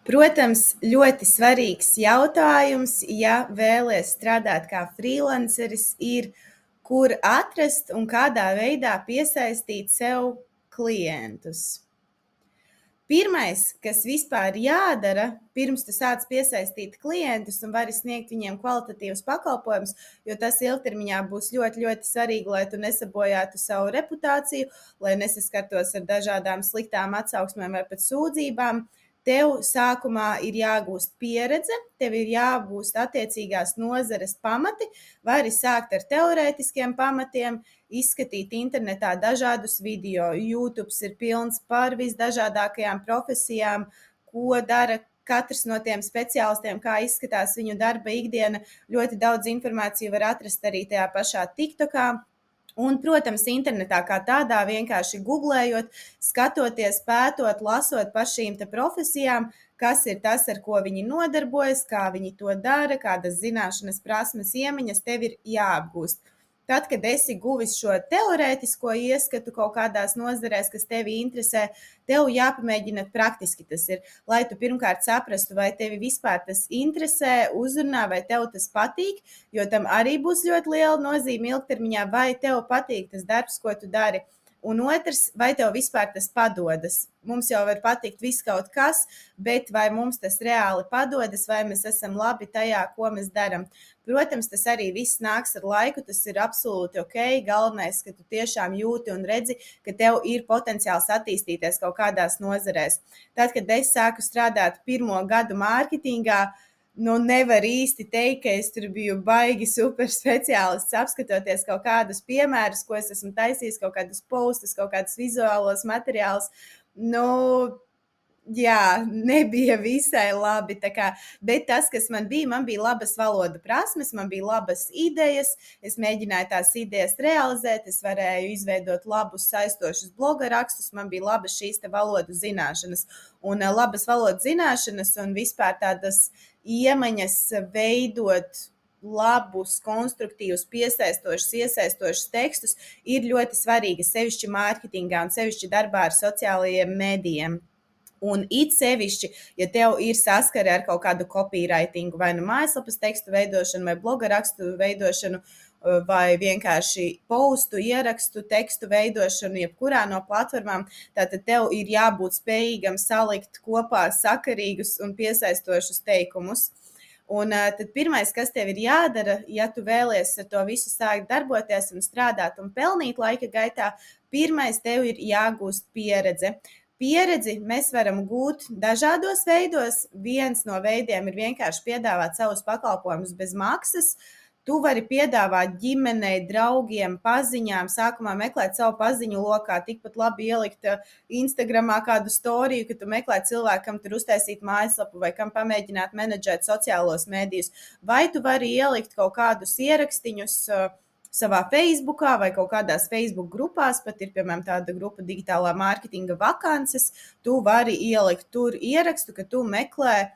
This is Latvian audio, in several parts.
Protams, ļoti svarīgs jautājums, ja vēlies strādāt kā freelanceris, ir, kur atrast un kādā veidā piesaistīt sev klientus. Pirmais, kas vispār jādara, pirms tu sāc piesaistīt klientus un vari sniegt viņiem kvalitatīvus pakalpojumus, jo tas ilgtermiņā būs ļoti, ļoti svarīgi, lai tu nesabojātu savu reputāciju, lai nesaskartos ar dažādām sliktām atsauksmēm vai pat sūdzībām. Tev sākumā ir jāgūst pieredze, tev ir jāgūst attiecīgās nozares pamati, vai arī sākt ar teorētiskiem pamatiem, izskatīt internetā dažādus video. YouTube ir pilns par visdažādākajām profesijām, ko dara katrs no tiem speciālistiem, kā izskatās viņu darba ikdiena. Ļoti daudz informāciju var atrast arī tajā pašā TikTokā. Un, protams, internetā kā tādā vienkārši googlējot, skatoties, pētot, lasot par šīm te profesijām, kas ir tas, ar ko viņi nodarbojas, kā viņi to dara, kādas zināšanas, prasmes, iemaņas tev ir jāapgūst. Tad, kad esi guvis šo teorētisko ieskatu kaut kādās nozarēs, kas tevi interesē, tev jāpamēģina praktiski tas ir, lai tu pirmkārt saprastu, vai tevi vispār tas interesē, uzrunā, vai tev tas patīk, jo tam arī būs ļoti liela nozīme ilgtermiņā, vai tev patīk tas darbs, ko tu dari. Un otrs, vai tev vispār tas padodas? Mums jau var patikt viss kaut kas, bet vai mums tas reāli padodas, vai mēs esam labi tajā, ko mēs darām. Protams, tas arī viss nāks ar laiku, tas ir absolūti ok. Galvenais, ka tu tiešām jūti un redzi, ka tev ir potenciāls attīstīties kaut kādās nozarēs. Tad, kad es sāku strādāt 1. gadu mārketingā, nevar īsti teikt, ka es tur biju baigi super speciālists, apskatoties kaut kādus piemērus, ko es esmu taisījis, kaut kādus postus, kaut kādus vizuālos materiālus. Jā, nebija visai labi. Bet tas, kas man bija labas valodu prasmes, man bija labas idejas, es mēģināju tās idejas realizēt, es varēju izveidot labus saistošus bloga rakstus, man bija labas šīs te valodu zināšanas. Un labas valodu zināšanas un vispār tādas iemaņas veidot labus, konstruktīvus, piesaistošus, iesaistošus tekstus ir ļoti svarīgi, sevišķi mārketingā un sevišķi darbā ar sociālajiem mēdījiem. Un it sevišķi, ja tev ir saskare ar kaut kādu copywritingu, vai mājaslapas tekstu veidošanu, vai bloga rakstu veidošanu, vai vienkārši postu, ierakstu, tekstu veidošanu, jebkurā no platformām, tātad tev ir jābūt spējīgam salikt kopā sakarīgus un piesaistošus teikumus. Un tad pirmais, kas tev ir jādara, ja tu vēlies ar to visu sākt darboties un strādāt un pelnīt laika gaitā, pirmais tev ir jāgūst pieredze. Pieredzi mēs varam gūt dažādos veidos. Viens no veidiem ir vienkārši piedāvāt savus pakalpojumus bez maksas. Tu vari piedāvāt ģimenei, draugiem, paziņām, sākumā meklēt savu paziņu lokā, tikpat labi ielikt Instagramā kādu storiju, ka tu meklē cilvēkam tur uztaisīt mājaslapu vai kam pamēģināt menedžēt sociālos mēdījus. Vai tu vari ielikt kaut kādus ierakstiņus savā Facebookā vai kaut kādās Facebook grupās, pat ir, piemēram, tāda grupa digitālā mārketinga vakances, tu vari ielikt tur ierakstu, ka tu meklē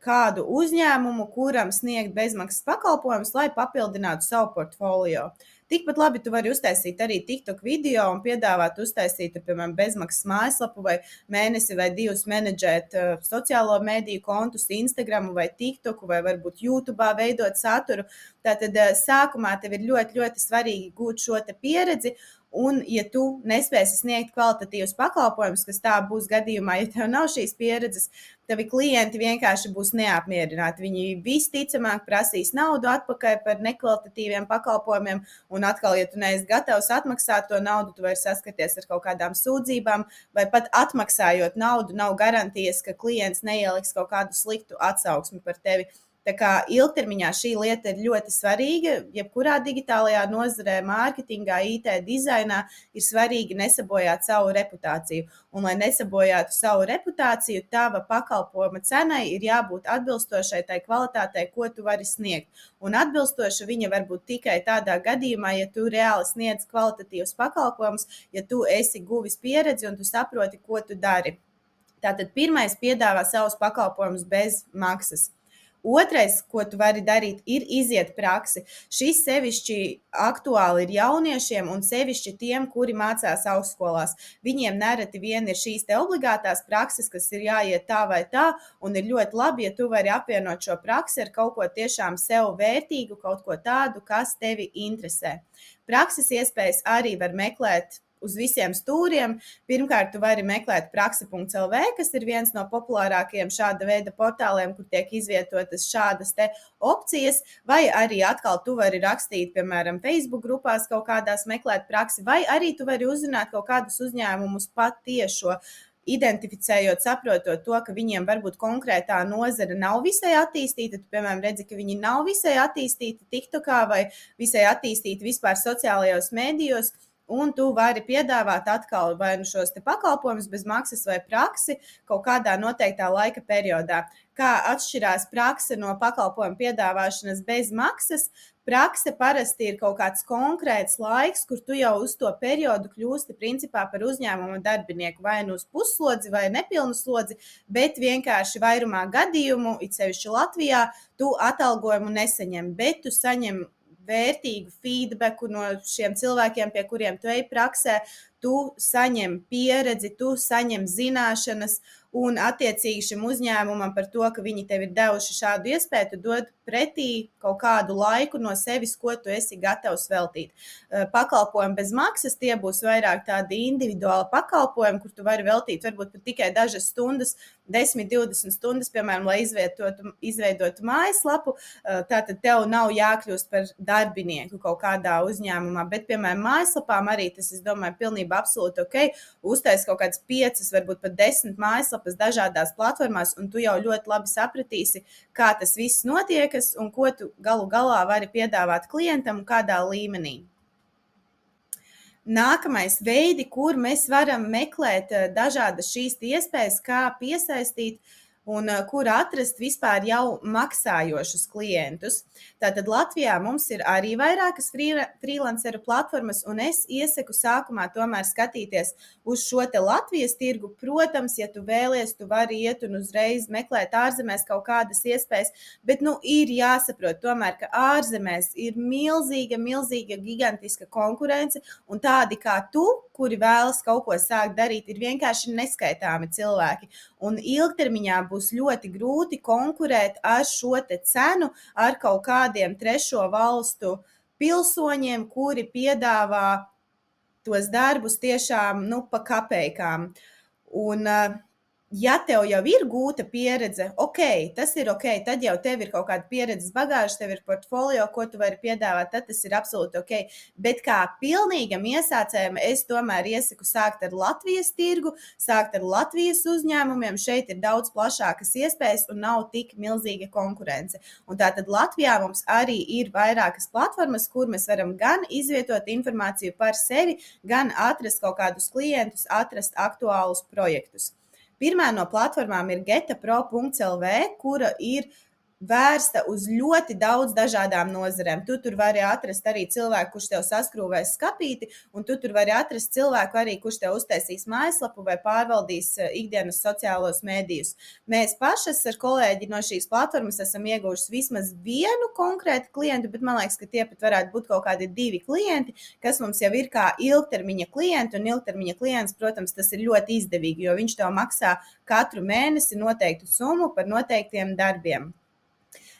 kādu uzņēmumu, kuram sniegt bezmaksas pakalpojumus, lai papildinātu savu portfolio. Tikpat labi tu vari uztaisīt arī TikTok video un piedāvāt uztaisīt, piemēram, bezmaksas mājaslapu vai mēnesi vai 2 menedžēt sociālo mediju kontus, Instagramu vai TikToku vai varbūt YouTube'ā veidot saturu. Tātad sākumā tev ir ļoti, ļoti svarīgi gūt šo te pieredzi. Un, ja tu nespēsi sniegt kvalitatīvus pakalpojumus, kas tā būs gadījumā, ja tev nav šīs pieredzes, tavi klienti vienkārši būs neapmierināti. Viņi visticamāk prasīs naudu atpakaļ par nekvalitatīviem pakalpojumiem, un atkal, ja tu neesi gatavs atmaksāt to naudu, tu vari saskarties ar kaut kādām sūdzībām, vai pat atmaksājot naudu, nav garantijas, ka klients neieliks kaut kādu sliktu atsauksmi par tevi. Tā kā ilgtermiņā šī lieta ir ļoti svarīga, jebkurā digitālajā nozarē, mārketingā, IT dizainā ir svarīgi nesabojāt savu reputāciju. Un, lai nesabojātu savu reputāciju, tava pakalpojuma cenai ir jābūt atbilstošai tai kvalitātei, ko tu vari sniegt. Un atbilstoša viņa var būt tikai tādā gadījumā, ja tu reāli sniedz kvalitatīvus pakalpojumus, ja tu esi guvis pieredzi un tu saproti, ko tu dari. Tātad pirmais piedāvā savus pakalpojumus bez maksas. Otrais, ko tu vari darīt, ir iziet praksi. Šis sevišķi aktuāli ir jauniešiem un sevišķi tiem, kuri mācās augstskolās. Viņiem nereti vien ir šīs te obligātās prakses, kas ir jāiet tā vai tā, un ir ļoti labi, ja tu vari apvienot šo praksi ar kaut ko tiešām sev vērtīgu, kaut ko tādu, kas tevi interesē. Prakses iespējas arī var meklēt uz visiem stūriem. Pirmkārt, tu vari meklēt praksi.lv, kas ir viens no populārākajiem šāda veida portāliem, kur tiek izvietotas šādas te opcijas, vai arī atkal tu vari rakstīt, piemēram, Facebook grupās kaut kādās meklēt praksi, vai arī tu vari uzrunāt kaut kādus uzņēmumus patiešo, identificējot, saprotot to, ka viņiem varbūt konkrētā nozara nav visai attīstīta. Tu, piemēram, redzi, ka viņi nav visai attīstīti TikTokā vai visai attīstīti vispār sociālajos mēdījos, un tu vari piedāvāt atkal vai nu šos te pakalpojumus bez maksas vai praksi kaut kādā noteiktā laika periodā. Kā atšķirās prakse no pakalpojumu piedāvāšanas bez maksas? Prakse parasti ir kaut kāds konkrēts laiks, kur tu jau uz to periodu kļūsti principā par uzņēmuma darbinieku, vai nu uz pusslodzi vai nepilnu slodzi, bet vienkārši vairumā gadījumu, it sevišķi Latvijā, tu atalgojumu nesaņem, bet tu saņem vērtīgu feedbacku no šiem cilvēkiem, pie kuriem tu ej praksē, tu saņem pieredzi, tu saņem zināšanas, un attiecīgi šim uzņēmumam par to, ka viņi tev ir devuši šādu iespēju, tu dod pretī kaut kādu laiku no sevis, ko tu esi gatavs veltīt. Pakalpojumi bez maksas, tie būs vairāk tādi individuāli pakalpojumi, kur tu vari veltīt varbūt pat tikai dažas stundas, 10, 20 stundas, piemēram, lai izveidotu mājaslapu. Tātad tev nav jākļūst par darbinieku kaut kādā uzņēmumā, bet, piemēram, mājaslapām arī tas, es domāju, pilnībā absolūti ok. Uztais kaut kāds 5, varbūt pat 10 mājaslapas dažādās platformās, un tu jau ļoti labi sapratīsi, kā tas viss notiekas un ko tu galu galā vari piedāvāt klientam un kādā līmenī. Nākamais veidi, kur mēs varam meklēt dažādas šīs iespējas, kā piesaistīt un kur atrast vispār jau maksājošus klientus. Tātad Latvijā mums ir arī vairākas freelanceru platformas, un es iesaku sākumā tomēr skatīties uz šo te Latvijas tirgu. Protams, ja tu vēlies, tu vari iet un uzreiz meklēt ārzemēs kaut kādas iespējas, bet ir jāsaprot tomēr, ka ārzemēs ir milzīga, gigantiska konkurence, un tādi kā tu, kuri vēlas kaut ko sākt darīt, ir vienkārši neskaitāmi cilvēki. Un ilgtermiņā būs ļoti grūti konkurēt ar šo te cenu, ar kaut kādiem trešo valstu pilsoņiem, kuri piedāvā tos darbus tiešām pa kapeikām. Un ja tev jau ir gūta pieredze, ok, tas ir ok, tad jau tev ir kaut kāda pieredzes bagāža, tev ir portfolio, ko tu vari piedāvāt, tad tas ir absolūti ok. Bet kā pilnīgam iesācējam, es tomēr iesaku sākt ar Latvijas tirgu, sākt ar Latvijas uzņēmumiem. Šeit ir daudz plašākas iespējas un nav tik milzīga konkurence. Un tātad Latvijā mums arī ir vairākas platformas, kur mēs varam gan izvietot informāciju par sevi, gan atrast kaut kādus klientus, atrast aktuālus projektus. Pirmā no platformām ir getapro.lv, kura ir vērsta uz ļoti daudz dažādām nozarēm. Tu tur vari atrast arī cilvēku, kurš tev saskrūvēs skapīti, un tu tur vari atrast cilvēku arī, kurš tev uztaisīs mājaslapu vai pārvaldīs ikdienas sociālos mēdījus. Mēs pašas ar kolēģi no šīs platformas esam ieguvuši vismaz vienu konkrētu klientu, bet man liekas, ka tie pat varētu būt kaut kādi 2 klienti, kas mums jau ir kā ilgtermiņa klienti, un ilgtermiņa klients, protams, tas ir ļoti izdevīgi, jo viņš tev maksā katru mēnesi noteiktu summu par noteiktiem darbiem.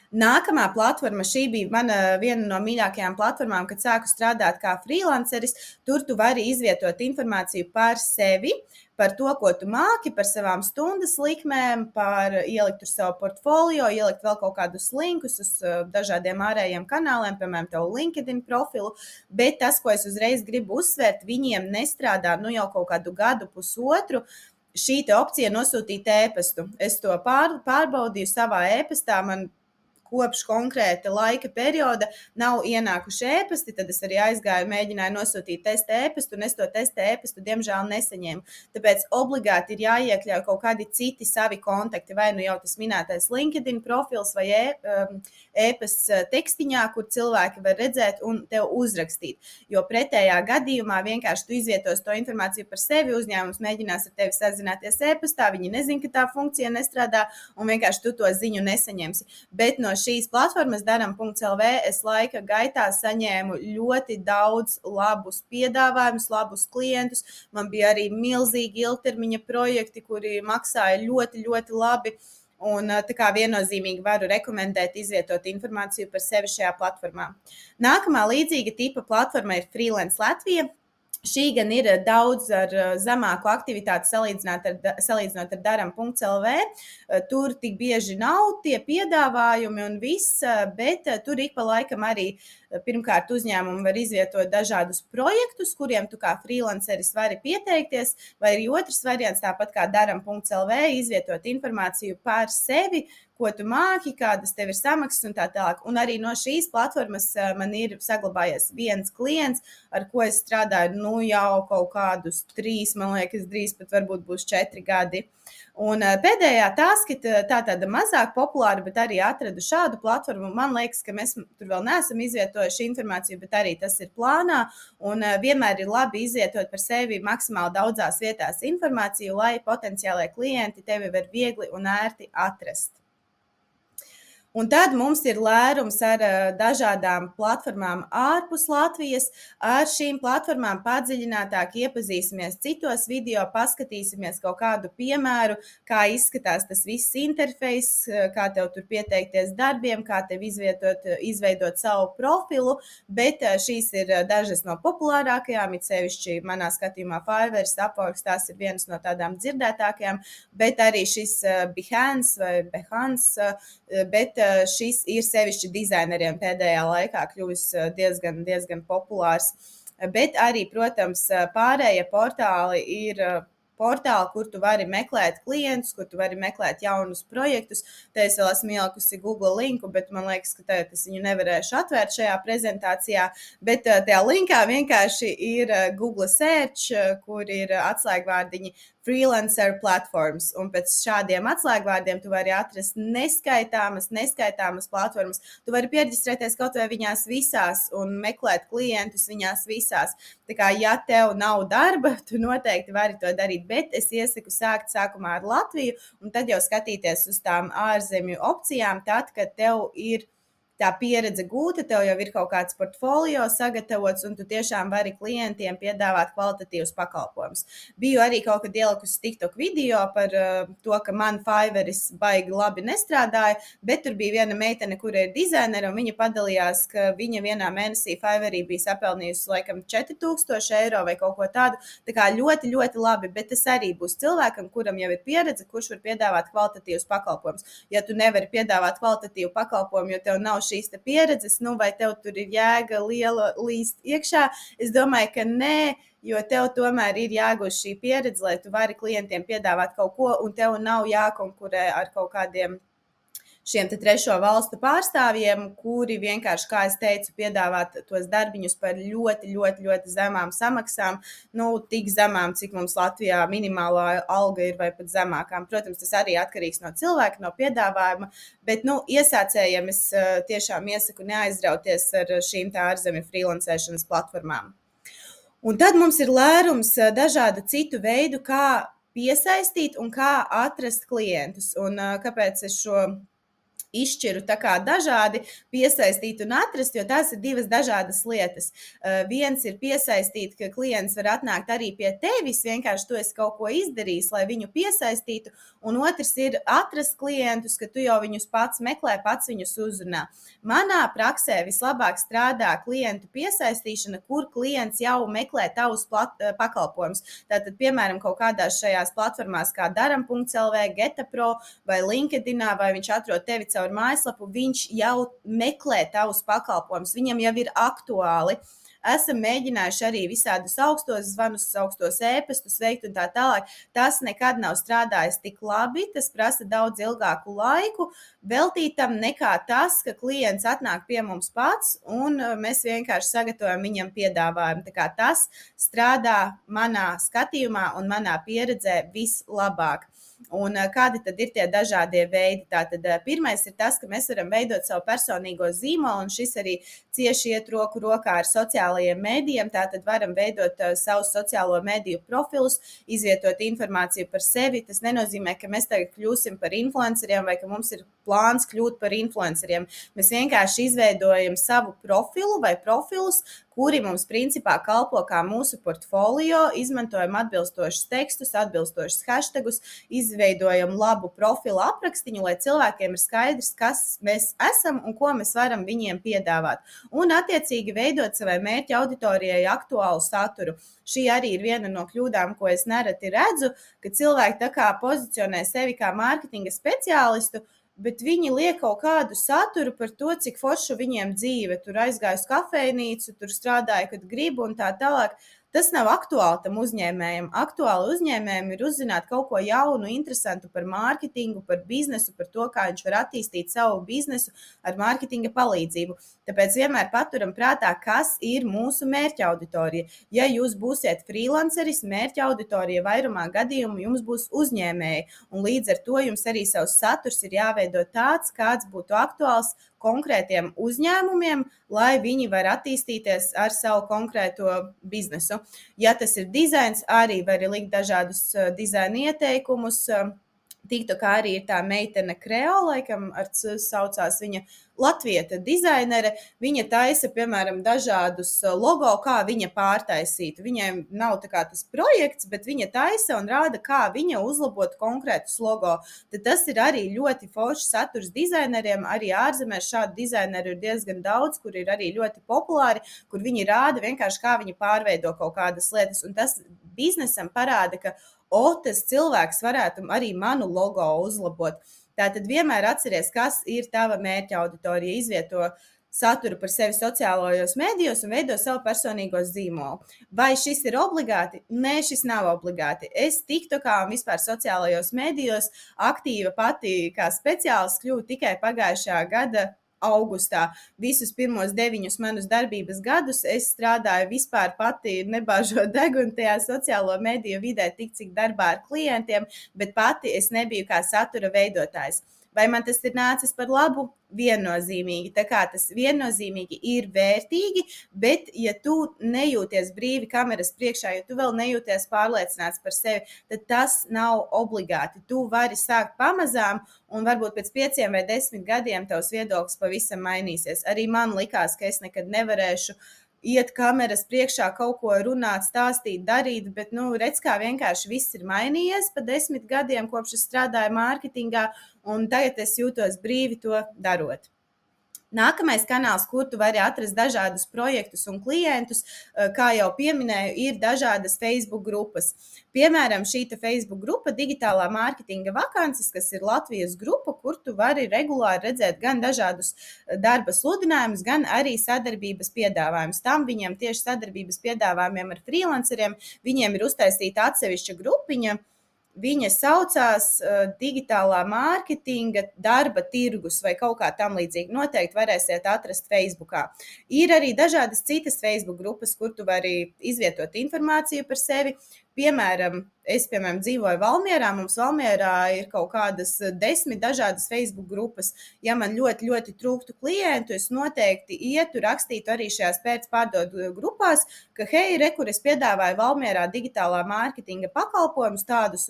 Nākamā platforma, šī bija viena no mīļākajām platformām, kad sāku strādāt kā freelanceris. Tur tu vari izvietot informāciju par sevi, par to, ko tu māki, par savām stundas likmēm, par ielikt uz savu portfolio, ielikt vēl kaut kādus linkus uz dažādiem ārējiem kanāliem, piemēram, tev LinkedIn profilu. Bet tas, ko es uzreiz gribu uzsvērt, viņiem nestrādā jau kaut kādu gadu, pusotru. Šī te opcija nosūtīt ēpastu. Es to pārbaudīju savā ēpastā, man kopš konkrēta laika perioda nav ienākuši ēpasti, tad es arī aizgāju, mēģināju nosūtīt testa ēpastu, un es to testa ēpastu diemžēl nesaņēmu. Tāpēc obligāti ir jāiekļauj kaut kādi citi savi kontakti, vai nu jau tas minētais LinkedIn profils vai ēpasts tekstiņā, kur cilvēki var redzēt un tev uzrakstīt. Jo pretējā gadījumā vienkārši tu izvietos to informāciju par sevi, uzņēmums mēģinās ar tevi sazināties ēpastā, viņi nezin, ka tā funkcija nestrādā, un vienkārši tu to ziņu nesaņemsi. Bet no šīs platformas daram.lv es laika gaitā saņēmu ļoti daudz labus piedāvājumus, labus klientus. Man bija arī milzīgi ilgtermiņa projekti, kuri maksāja ļoti, ļoti labi. Un tā kā viennozīmīgi varu rekomendēt izvietot informāciju par sevi šajā platformā. Nākamā līdzīga tipa platforma ir Freelance Latvija. Šī gan ir daudz ar zemāku aktivitāti salīdzinot ar daram.lv. Tur tik bieži nav tie piedāvājumi un viss, bet tur ik pa laikam arī pirmkārt uzņēmumi var izvietot dažādus projektus, kuriem tu kā freelanceris vari pieteikties, vai arī otrs variants, tāpat kā daram.lv, izvietot informāciju par sevi, ko tu māki, kādas tev ir samaksas un tā tālāk. Un arī no šīs platformas man ir saglabājies viens klients, ar ko es strādāju jau kaut kādus 3, man liekas, drīz pat varbūt būs 4 gadi. Un pēdējā taskita, tā tāda mazāk populāra, bet arī atradu šādu platformu. Man liekas, ka mēs tur vēl neesam izvietojuši informāciju, bet arī tas ir plānā. Un vienmēr ir labi izvietot par sevi maksimāli daudzās vietās informāciju, lai potenciālai klienti tevi var viegli un ērti atrast. Un tad mums ir lērums ar dažādām platformām ārpus Latvijas. Ar šīm platformām padziļinātāk iepazīsimies citos video, paskatīsimies kaut kādu piemēru, kā izskatās tas viss interfejs, kā tev tur pieteikties darbiem, kā tev izveidot savu profilu, bet šīs ir dažas no populārākajām, it sevišķi manā skatījumā Fiverr, Upwork, tās ir vienas no tādām dzirdētākajām, bet arī šis Behance vai Behance, bet šis ir sevišķi dizaineriem pēdējā laikā kļuvis diezgan populārs. Bet arī, protams, pārējie portāli ir portāli, kur tu vari meklēt klientus, kur tu vari meklēt jaunus projektus. Te es vēl esmu ielikusi Google linku, bet man liekas, ka tagad es viņu nevarēšu atvērt šajā prezentācijā. Bet tajā linkā vienkārši ir Google Search, kur ir atslēgvārdiņi freelancer platformas, un pēc šādiem atslēgvārdiem tu vari atrast neskaitāmas platformas. Tu vari pierģistrēties kaut vai viņās visās un meklēt klientus viņās visās. Tā kā, ja tev nav darba, tu noteikti vari to darīt, bet es iesaku sākt sākumā ar Latviju, un tad jau skatīties uz tām ārzemju opcijām, tad, kad tev ir tā pieredze gūta, tev jau ir kaut kāds portfolio sagatavots, un tu tiešām vari klientiem piedāvāt kvalitatīvus pakalpojumus. Biju arī kaut kad ielikusi TikTok video par to, ka man Fiverris baigi labi nestrādāja, bet tur bija viena meitene, kura ir dizainere, un viņa padalījās, ka viņa vienā mēnesī Fiverrī bija sapelnījusi laikam 4000 eiro vai kaut ko tādu. Tā kā ļoti, ļoti labi, bet tas arī būs cilvēkam, kuram jau ir pieredze, kurš var piedāvāt kvalitatīvus pakalpojumus. Ja tu nevari piedāvāt kvalitatīvu pakalpojumu, jo tev nav šīs pieredzes, vai tev tur ir jēga liela līst iekšā, es domāju, ka nē, jo tev tomēr ir jāgūst šī pieredze, lai tu vari klientiem piedāvāt kaut ko, un tev nav jākonkurē ar kaut kādiem šiem trešo valstu pārstāvjiem, kuri vienkārši, kā es teicu, piedāvāt tos darbiņus par ļoti, ļoti, ļoti zemām samaksām, tik zemām, cik mums Latvijā minimālā alga ir vai pat zemākām. Protams, tas arī atkarīgs no cilvēka, no piedāvājuma, bet, iesācējiem es tiešām iesaku neaizrauties ar šīm ārzemju freelancēšanas platformām. Un tad mums ir lērums dažādu citu veidu, kā piesaistīt un kā atrast klientus. Un kāpēc es šo izšķiru tā kā dažādi piesaistīt un atrast, jo tās ir divas dažādas lietas. Viens ir piesaistīt, ka klients var atnākt arī pie tevis, vienkārši tu esi kaut ko izdarījis, lai viņu piesaistītu, un otrs ir atrast klientus, ka tu jau viņus pats meklē, pats viņus uzrunā. Manā praksē vislabāk strādā klientu piesaistīšana, kur klients jau meklē tavus pakalpojumus. Tātad, piemēram, kaut kādās šajās platformās kā daram.lv, Getapro vai LinkedInā, vai viņš atrod tevi caur mājaslapu, viņš jau meklē tavus pakalpojumus, viņam jau ir aktuāli. esam mēģinājuši arī visādus augstos zvanus, augstos ēpastus veikt un tā tālāk. Tas nekad nav strādājis tik labi, tas prasa daudz ilgāku laiku veltītam nekā tas, ka klients atnāk pie mums pats un mēs vienkārši sagatavojam viņam piedāvājumu. Tā kā tas strādā manā skatījumā un manā pieredzē vislabāk. Un kādi tad ir tie dažādie veidi? Tātad pirmais ir tas, ka mēs varam veidot savu personīgo zīmolu, un šis arī cieši iet roku rokā ar sociālajiem mēdījiem. Tātad varam veidot savus sociālo mēdīju profilus, izvietot informāciju par sevi. Tas nenozīmē, ka mēs tagad kļūsim par influenceriem vai ka mums ir plāns kļūt par influenceriem. Mēs vienkārši izveidojam savu profilu vai profilus, kuri mums principā kalpo kā mūsu portfolio, izmantojam atbilstošus tekstus, atbilstošus hashtagus, izveidojam labu profilu aprakstiņu, lai cilvēkiem ir skaidrs, kas mēs esam un ko mēs varam viņiem piedāvāt. Un attiecīgi veidot savai mērķa auditorijai aktuālu saturu. Šī arī ir viena no kļūdām, ko es nereti redzu, ka cilvēki tā kā pozicionē sevi kā mārketinga speciālistu, bet viņi liek kaut kādu saturu par to, cik foršu viņiem dzīve. Tur aizgāju uz kafejnīcu, tur strādāju, kad gribu un tā tālāk. Tas nav aktuāli tam uzņēmējam. Aktuāli uzņēmējam ir uzzināt kaut ko jaunu, interesantu par mārketingu, par biznesu, par to, kā viņš var attīstīt savu biznesu ar mārketinga palīdzību. Tāpēc vienmēr paturam prātā, kas ir mūsu mērķa auditorija. Ja jūs būsiet freelanceris, mērķa auditorija vairumā gadījumu jums būs uzņēmēji. Un līdz ar to jums arī savs saturs ir jāveido tāds, kāds būtu aktuāls konkrētiem uzņēmumiem, lai viņi var attīstīties ar savu konkrēto biznesu. Ja tas ir dizains, arī var likt dažādus dizaina ieteikumus. TikTokā arī ir tā meitene Kreo, laikam saucās viņa latvieta dizainere. Viņa taisa, piemēram, dažādus logo, kā viņa pārtaisītu. Viņai nav tā kā tas projekts, bet viņa taisa un rāda, kā viņa uzlabot konkrētus logo. Tad tas ir arī ļoti foršs saturs dizaineriem. Arī ārzemēs šādu dizaineru ir diezgan daudz, kur ir arī ļoti populāri, kur viņi rāda vienkārši, kā viņi pārveido kaut kādas lietas. Un tas biznesam parāda, ka tas cilvēks varētu arī manu logo uzlabot. Tātad vienmēr atceries, kas ir tava mērķa auditorija, izvieto saturu par sevi sociālajos mēdījos un veido savu personīgo zīmolu. Vai šis ir obligāti? Nē, šis nav obligāti. Es TikTokā un vispār sociālajos mēdījos aktīva pati kā speciālists kļuvu tikai pagājušā gada augustā. Visus pirmos 9 manus darbības gadus es strādāju vispār pati nebāžot degunu tajā sociālo mediju vidē, tik cik darbā ar klientiem, bet pati es nebiju kā satura veidotājs. Vai man tas ir nācis par labu? Viennozīmīgi. Tā kā tas viennozīmīgi ir vērtīgi, bet ja tu nejūties brīvi kameras priekšā, ja tu vēl nejūties pārliecināts par sevi, tad tas nav obligāti. Tu vari sākt pamazām un varbūt pēc 5 vai 10 gadiem tavs viedoklis pavisam mainīsies. Arī man likās, ka es nekad nevarēšu iet kameras priekšā, kaut ko runāt, stāstīt, darīt, bet, redz, kā vienkārši viss ir mainījies pa 10 gadiem, kopš es strādāju mārketingā, un tagad es jūtos brīvi to darot. Nākamais kanāls, kur tu vari atrast dažādus projektus un klientus, kā jau pieminēju, ir dažādas Facebook grupas. Piemēram, šī Facebook grupa Digitālā mārketinga vakances, kas ir Latvijas grupa, kur tu vari regulāri redzēt gan dažādus darba sludinājumus, gan arī sadarbības piedāvājumus. Tam viņiem tieši sadarbības piedāvājumiem ar freelanceriem, viņiem ir uztaisīta atsevišķa grupiņa. Viņa saucās Digitālā mārketinga darba tirgus vai kaut kā tam līdzīgi. Noteikti varēsiet atrast Facebookā. Ir arī dažādas citas Facebook grupas, kur tu vari izvietot informāciju par sevi. Piemēram, es dzīvoju Valmierā, mums Valmierā ir kaut kādas 10 dažādas Facebook grupas. Ja man ļoti, ļoti trūktu klientu, es noteikti ietu, rakstītu arī šajās pēcpārdodu grupās, ka hei, kur es piedāvāju Valmierā digitālā mārketinga pakalpojumus tādus,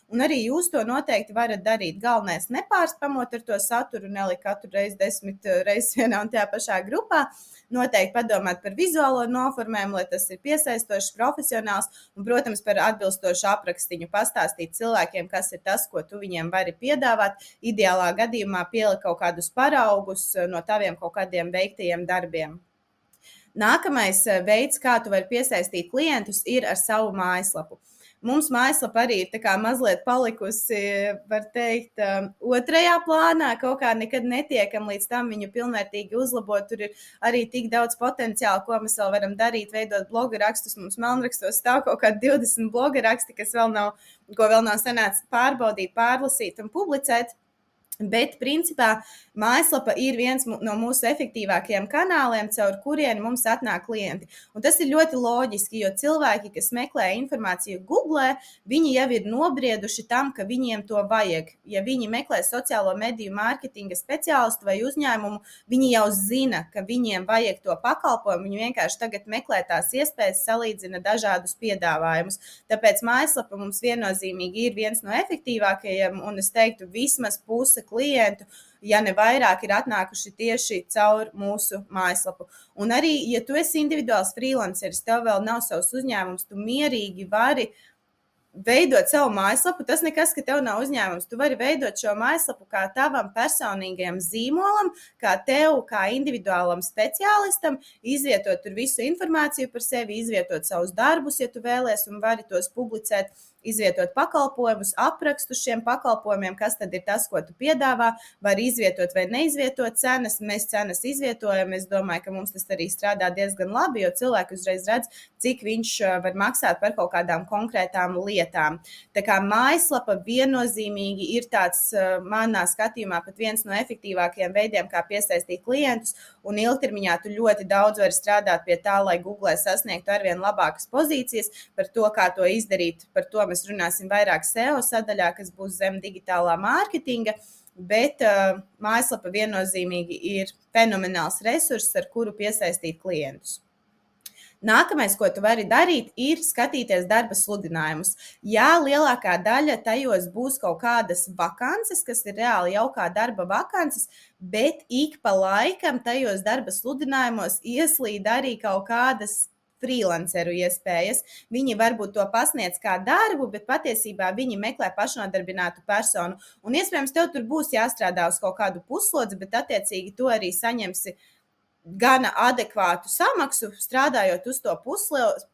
un arī jūs to noteikti varat darīt. Galvenais nepārspamot ar to saturu, nelikt katru reizi 10 reizes vienā un tajā pašā grupā. Noteikti padomāt par vizuālo noformējumu, lai tas ir piesaistošs, profesionāls un, protams, par atbilstošu aprakstiņu pastāstīt cilvēkiem, kas ir tas, ko tu viņiem vari piedāvāt. Ideālā gadījumā pielikt kaut kādus paraugus no taviem kaut kādiem veiktajiem darbiem. Nākamais veids, kā tu vari piesaistīt klientus, ir ar savu mājaslapu. Mums mājaslapa arī ir tā kā mazliet palikusi, var teikt, otrajā plānā. Kaut kā nekad netiekam līdz tam viņu pilnvērtīgi uzlabot. Tur ir arī tik daudz potenciāla, ko mēs vēl varam darīt, veidot bloga rakstus. Mums melnrakstos stāv kaut kādi 20 bloga raksti, ko vēl nav sanācis pārbaudīt, pārlasīt un publicēt. Bet, principā, mājaslapa ir viens no mūsu efektīvākajiem kanāliem, caur kuriem mums atnāk klienti. Un tas ir ļoti loģiski, jo cilvēki, kas meklē informāciju Google, viņi jau ir nobrieduši tam, ka viņiem to vajag. Ja viņi meklē sociālo mediju mārketinga speciālistu vai uzņēmumu, viņi jau zina, ka viņiem vajag to pakalpojumu. Viņi vienkārši tagad meklē tās iespējas, salīdzina dažādus piedāvājumus. Tāpēc mājaslapa mums viennozīmīgi ir viens no efektīvākajiem, un es teiktu, vismaz puse klientu, ja ne vairāk, ir atnākuši tieši caur mūsu mājaslapu. Un arī, ja tu esi individuāls freelanceris, tev vēl nav savs uzņēmums, tu mierīgi vari veidot savu mājaslapu. Tas nekas, ka tev nav uzņēmums. Tu vari veidot šo mājaslapu kā tavam personīgajam zīmolam, kā tev, kā individuālam speciālistam, izvietot tur visu informāciju par sevi, izvietot savus darbus, ja tu vēlies, un vari tos publicēt, izvietot pakalpojumus, aprakstus šiem pakalpojumiem, kas tad ir tas, ko tu piedāvā, var izvietot vai neizvietot cenas. Mēs cenas izvietojam, es domāju, ka mums tas arī strādā diezgan labi, jo cilvēki uzreiz redz, cik viņš var maksāt par kaut kādām konkrētām lietām. Tā kā mājaslapa viennozīmīgi ir tāds, manā skatījumā, pat viens no efektīvākajiem veidiem, kā piesaistīt klientus, un ilgtermiņā tu ļoti daudz vari strādāt pie tā, lai Google sasniegtu arvien labākas pozīcijas. Par to, kā to izdarīt, par to mēs runāsim vairāk SEO sadaļā, kas būs zem digitālā mārketinga, bet mājaslapa viennozīmīgi ir fenomenāls resurss, ar kuru piesaistīt klientus. Nākamais, ko tu vari darīt, ir skatīties darba sludinājumus. Jā, lielākā daļa tajos būs kaut kādas vakances, kas ir reāli jau kā darba vakances, bet ik pa laikam tajos darba sludinājumos ieslīd arī kaut kādas freelanceru iespējas. Viņi varbūt to pasniedz kā darbu, bet patiesībā viņi meklē pašnodarbinātu personu. Un iespējams, tev tur būs jāstrādā uz kaut kādu puslodzi, bet attiecīgi tu arī saņemsi gana adekvātu samaksu, strādājot uz to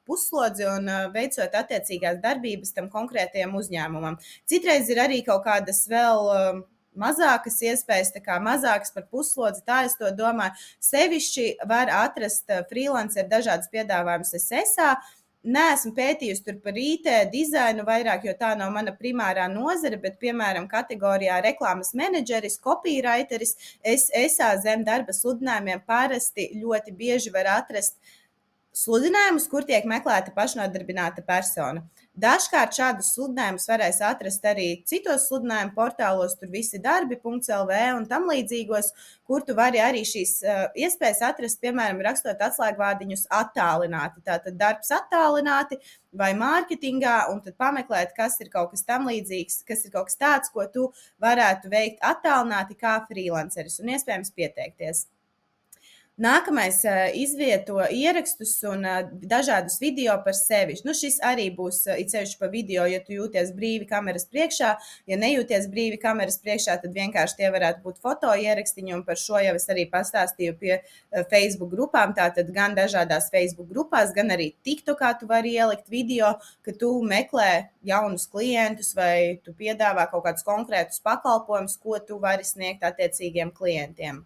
puslodzi un veicot attiecīgās darbības tam konkrētajam uzņēmumam. Citreiz ir arī kaut kādas vēl mazākas iespējas, tā kā mazākas par puslodzi, tā es to domāju. Sevišķi var atrast freelancer dažādas piedāvājumus SSA. Neesmu pētījusi tur par IT dizainu vairāk, jo tā nav mana primārā nozare, bet, piemēram, kategorijā reklāmas menedžeris, copywriteris, SSA zem darba sludinājumiem parasti ļoti bieži var atrast sludinājumus, kur tiek meklēta pašnodarbināta persona. Dažkārt šādus sludinājumus varēs atrast arī citos sludinājumu portālos, tur visi darbi.lv un tam līdzīgos, kur tu vari arī šīs iespējas atrast, piemēram, rakstot atslēgvārdiņus attālināti. Tātad darbs attālināti vai mārketingā, un tad pameklēt, kas ir kaut kas tam līdzīgs, kas ir kaut kas tāds, ko tu varētu veikt attālināti kā freelanceris un iespējams pieteikties. Nākamais izvieto ierakstus un dažādus video par sevi. Šis arī būs ceļš pa video, ja tu jūties brīvi kameras priekšā. Ja nejūties brīvi kameras priekšā, tad vienkārši tie varētu būt foto ierakstiņi, un par šo jau es arī pastāstīju pie Facebook grupām. Tātad gan dažādās Facebook grupās, gan arī TikTokā tu vari ielikt video, ka tu meklē jaunus klientus vai tu piedāvā kaut kādus konkrētus pakalpojumus, ko tu vari sniegt attiecīgiem klientiem.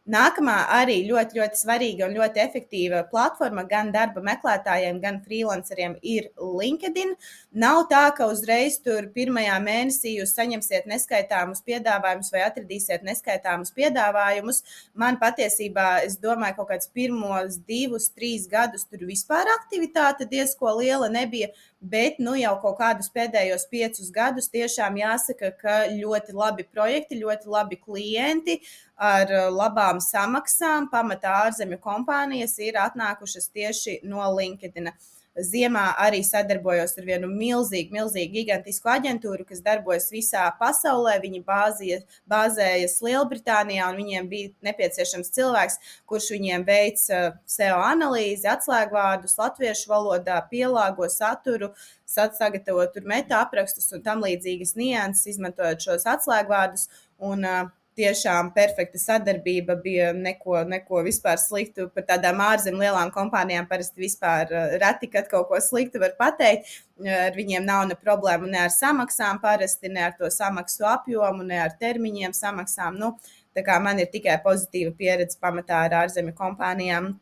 Nākamā arī ļoti, ļoti svarīga un ļoti efektīva platforma gan darba meklētājiem, gan freelanceriem ir LinkedIn. Nav tā, ka uzreiz tur pirmajā mēnesī jūs saņemsiet neskaitāmus piedāvājumus vai atradīsiet neskaitāmus piedāvājumus. Man patiesībā, es domāju, kaut kāds pirmos 2-3 gadus tur vispār aktivitāte diezko liela nebija, bet jau kaut kādus pēdējos 5 gadus tiešām jāsaka, ka ļoti labi projekti, ļoti labi klienti ar labām samaksām, pamatā ārzemju kompānijas ir atnākušas tieši no LinkedIn. Ziemā arī sadarbojos ar vienu milzīgu, gigantisku aģentūru, kas darbojas visā pasaulē. Viņi bāzējas Lielbritānijā, un viņiem bija nepieciešams cilvēks, kurš viņiem veic SEO analīzi, atslēgvārdus latviešu valodā, pielāgo saturu, sagatavo tur meta aprakstus un tam līdzīgas nianses, izmantojot šos atslēgvārdus. Un tiešām perfekta sadarbība, bija neko vispār sliktu. Par tādām ārzemju lielām kompānijām parasti vispār reti, kad kaut ko sliktu var pateikt. Ar viņiem nav ne problēmu ne ar samaksām parasti, ne ar to samaksu apjomu, ne ar termiņiem samaksām. Nu, tā kā man ir tikai pozitīva pieredze pamatā ar ārzemju kompānijām.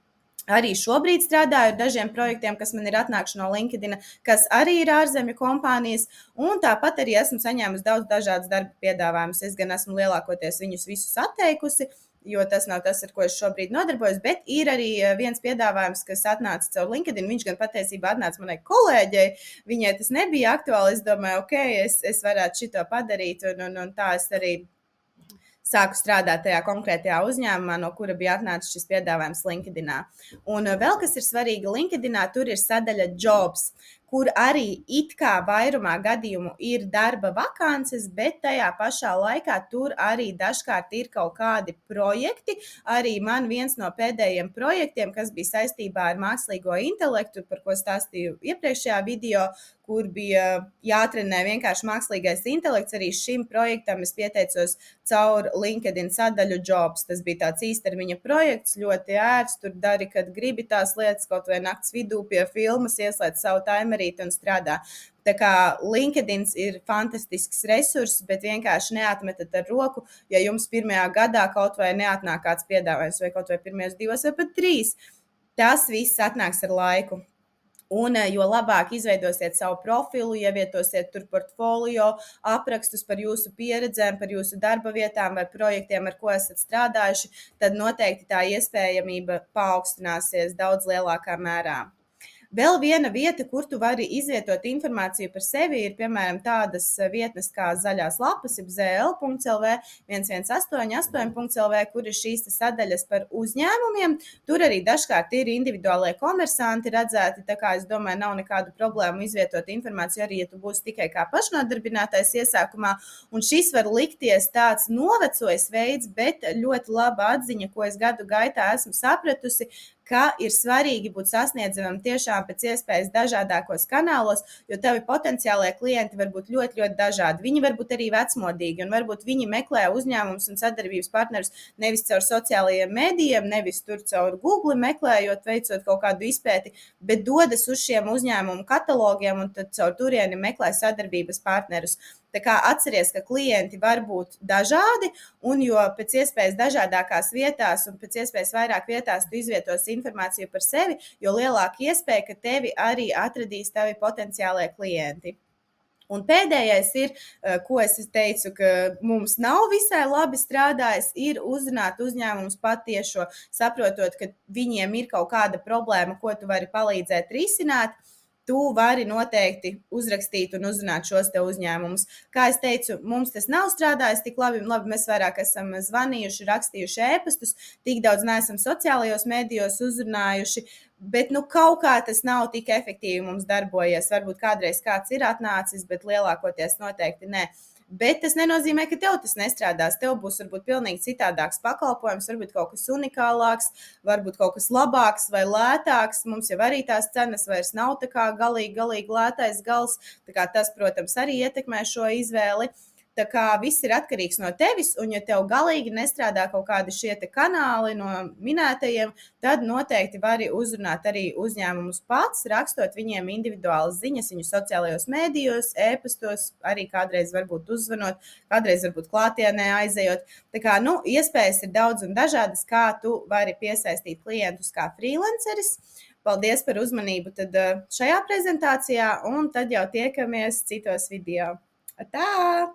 Arī šobrīd strādāju ar dažiem projektiem, kas man ir atnākuši no LinkedIn, kas arī ir ārzemju kompānijas. Un tāpat arī esmu saņēmusi daudz dažādas darba piedāvājumus. Es gan esmu lielākoties viņus visus atteikusi, jo tas nav tas, ar ko es šobrīd nodarbojos. Bet ir arī viens piedāvājums, kas atnāca caur LinkedIn. Viņš gan patiesībā atnāca manai kolēģei. Viņai tas nebija aktuāli. Es domāju, ok, es varētu šito padarīt, un tā es arī sāku strādāt tajā konkrētajā uzņēmumā, no kura bija atnācis šis piedāvājums LinkedIn. Un vēl kas ir svarīgi, LinkedIn tur ir sadaļa Jobs, kur arī it kā vairumā gadījumu ir darba vakances, bet tajā pašā laikā tur arī dažkārt ir kaut kādi projekti. Arī man viens no pēdējiem projektiem, kas bija saistībā ar mākslīgo intelektu, par ko stāstīju iepriekšējā video, kur bija jātrenē vienkārši mākslīgais intelekts. Arī šim projektam es pieteicos caur LinkedIn sadaļu Jobs. Tas bija tāds īstermiņa projekts, ļoti ērts. Tur dari, kad gribi tās lietas, kaut vai nakts vidū pie filmas, ieslēdz savu timerīti un strādā. Tā kā LinkedIn ir fantastisks resurss, bet vienkārši neatmetat ar roku, ja jums pirmajā gadā kaut vai neatnāk kāds piedāvājums, vai kaut vai pirmajos 2 vai pat 3. Tas viss atnāks ar laiku. Un jo labāk izveidosiet savu profilu, ievietosiet tur portfolio, aprakstus par jūsu pieredzēm, par jūsu darba vietām vai projektiem, ar ko esat strādājuši, tad noteikti tā iespējamība paaugstināsies daudz lielākā mērā. Vēl viena vieta, kur tu vari izvietot informāciju par sevi, ir piemēram tādas vietnes kā zaļās lapas, zl.lv, 1188.lv, kur ir šīs sadaļas par uzņēmumiem. Tur arī dažkārt ir individuālie komersanti redzēti, tā kā es domāju, nav nekādu problēmu izvietot informāciju arī, ja tu būsi tikai kā pašnodarbinātais iesākumā. Un šis var likties tāds novecojis veids, bet ļoti laba atziņa, ko es gadu gaitā esmu sapratusi, ka ir svarīgi būt sasniedzamam tiešām pēc iespējas dažādākos kanālos, jo tavi potenciālie klienti var būt ļoti, ļoti dažādi. Viņi var būt arī vecmodīgi, un varbūt viņi meklē uzņēmumus un sadarbības partnerus nevis caur sociālajiem mēdījiem, nevis tur caur Google meklējot, veicot kaut kādu izpēti, bet dodas uz šiem uzņēmumu katalogiem un tad caur turieni meklē sadarbības partnerus. Tā kā atceries, ka klienti var būt dažādi, un jo pēc iespējas dažādākās vietās un pēc iespējas vairāk vietās tu izvietosi informāciju par sevi, jo lielāka iespēja, ka tevi arī atradīs tavi potenciālie klienti. Un pēdējais ir, ko es teicu, ka mums nav visai labi strādājis, ir uzrunāt uzņēmumus patiešo, saprotot, ka viņiem ir kaut kāda problēma, ko tu vari palīdzēt risināt. Tu vari noteikti uzrakstīt un uzrunāt šos te uzņēmumus. Kā es teicu, mums tas nav strādājis tik labi. Mēs vairāk esam zvanījuši, rakstījuši ēpastus, tik daudz neesam sociālajos mēdījos uzrunājuši, bet kaut kā tas nav tik efektīvi mums darbojies. Varbūt kādreiz kāds ir atnācis, bet lielākoties noteikti ne. Bet tas nenozīmē, ka tev tas nestrādās. Tev būs varbūt pilnīgi citādāks pakalpojums, varbūt kaut kas unikālāks, varbūt kaut kas labāks vai lētāks. Mums jau arī tās cenas vairs nav tā kā galīgi lētais gals. Tā kā tas, protams, arī ietekmē šo izvēli. Tā kā viss ir atkarīgs no tevis, un ja tev galīgi nestrādā kaut kādi šie te kanāli no minētajiem, tad noteikti vari uzrunāt arī uzņēmumus pats, rakstot viņiem individuālas ziņas viņu sociālajos mēdījos, ēpastos, arī kādreiz varbūt uzzvanot, kādreiz varbūt klātienē aizejot. Tā kā, iespējas ir daudz un dažādas, kā tu vari piesaistīt klientus kā freelanceris. Paldies par uzmanību tad šajā prezentācijā, un tad jau tiekamies citos video. Tā!